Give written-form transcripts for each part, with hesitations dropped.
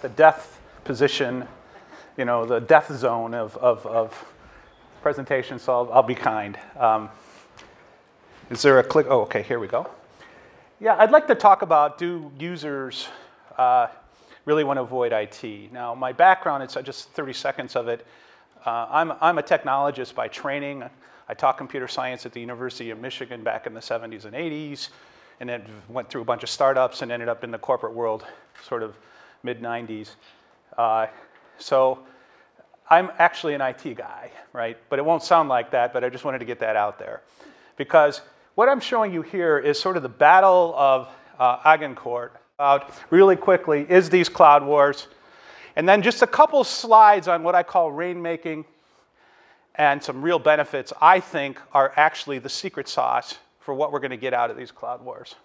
the death position, you know, the death zone of presentation, so I'll be kind. Is there a click? Oh, okay, here we go. Yeah, I'd like to talk about, do users really want to avoid IT? Now, my background, it's just 30 seconds of it. I'm a technologist by training. I taught computer science at the University of Michigan back in the 70s and 80s, and then went through a bunch of startups and ended up in the corporate world, sort of mid-90s. So I'm actually an IT guy, right? But it won't sound like that, but I just wanted to get that out there. Because what I'm showing you here is sort of the battle of Agincourt. Really quickly, is these cloud wars. And then just a couple slides on what I call rainmaking and some real benefits I think are actually the secret sauce for what we're going to get out of these cloud wars.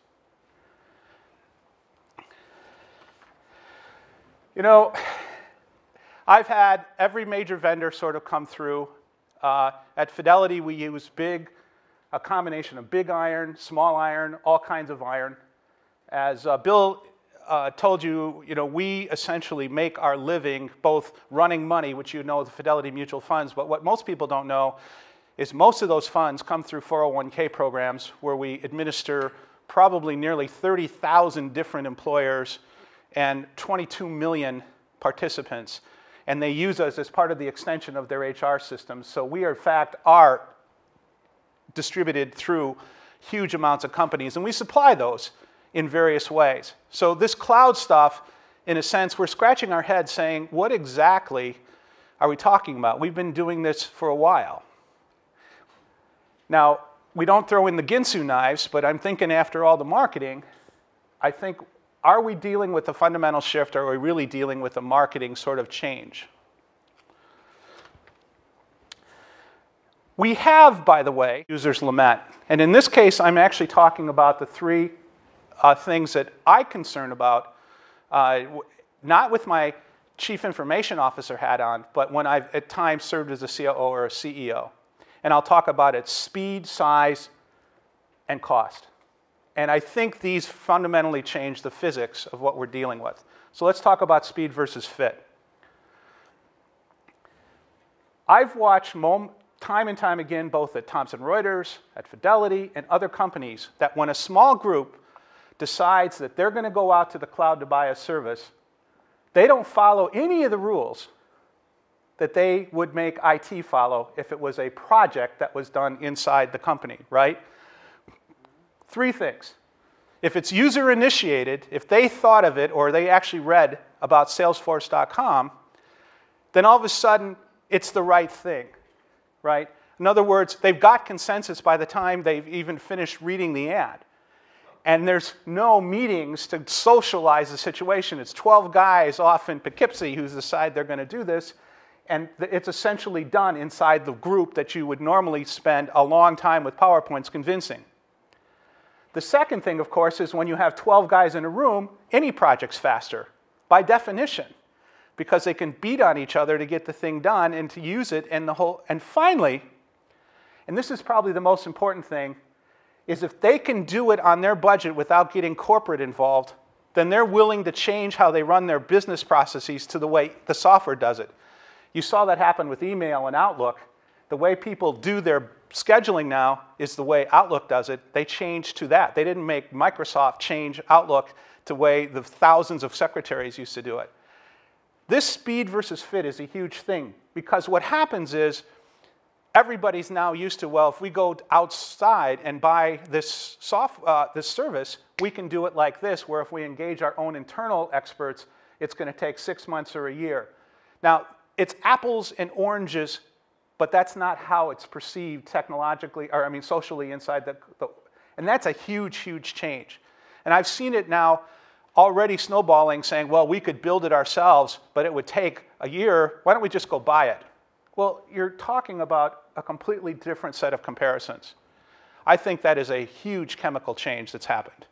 You know, I've had every major vendor sort of come through. At Fidelity, we use a combination of big iron, small iron, all kinds of iron. As Bill told you, we essentially make our living both running money, which you know the Fidelity mutual funds, but what most people don't know is most of those funds come through 401k programs where we administer probably nearly 30,000 different employers and 22 million participants. And they use us as part of the extension of their HR systems. So we, in fact, are distributed through huge amounts of companies, and we supply those in various ways. So this cloud stuff, in a sense, we're scratching our head saying, what exactly are we talking about? We've been doing this for a while. Now, we don't throw in the Ginsu knives, but I'm thinking after all the marketing, I think, are we dealing with a fundamental shift, or are we really dealing with a marketing sort of change? We have, by the way, users lament. And in this case, I'm actually talking about the three things that I'm concerned about, not with my chief information officer hat on, but when I've at times served as a COO or a CEO. And I'll talk about its speed, size, and cost. And I think these fundamentally change the physics of what we're dealing with. So let's talk about speed versus fit. I've watched time and time again, both at Thomson Reuters, at Fidelity, and other companies, that when a small group decides that they're going to go out to the cloud to buy a service, they don't follow any of the rules that they would make IT follow if it was a project that was done inside the company, right? Three things. If it's user-initiated, if they thought of it or they actually read about Salesforce.com, then all of a sudden it's the right thing, right? In other words, they've got consensus by the time they've even finished reading the ad. And there's no meetings to socialize the situation. It's 12 guys off in Poughkeepsie who decide they're going to do this. And it's essentially done inside the group that you would normally spend a long time with PowerPoints convincing. The second thing, of course, is when you have 12 guys in a room, any project's faster, by definition, because they can beat on each other to get the thing done and to use it and the whole. And finally, and this is probably the most important thing, is if they can do it on their budget without getting corporate involved, then they're willing to change how they run their business processes to the way the software does it. You saw that happen with email and Outlook. The way people do their scheduling now is the way Outlook does it. They changed to that. They didn't make Microsoft change Outlook to the way the thousands of secretaries used to do it. This speed versus fit is a huge thing, because what happens is everybody's now used to, well, if we go outside and buy this service, we can do it like this, where if we engage our own internal experts, it's going to take 6 months or a year. Now, it's apples and oranges, but that's not how it's perceived technologically, or I mean socially inside and that's a huge, huge change. And I've seen it now already snowballing, saying, well, we could build it ourselves, but it would take a year. Why don't we just go buy it? Well, you're talking about a completely different set of comparisons. I think that is a huge chemical change that's happened.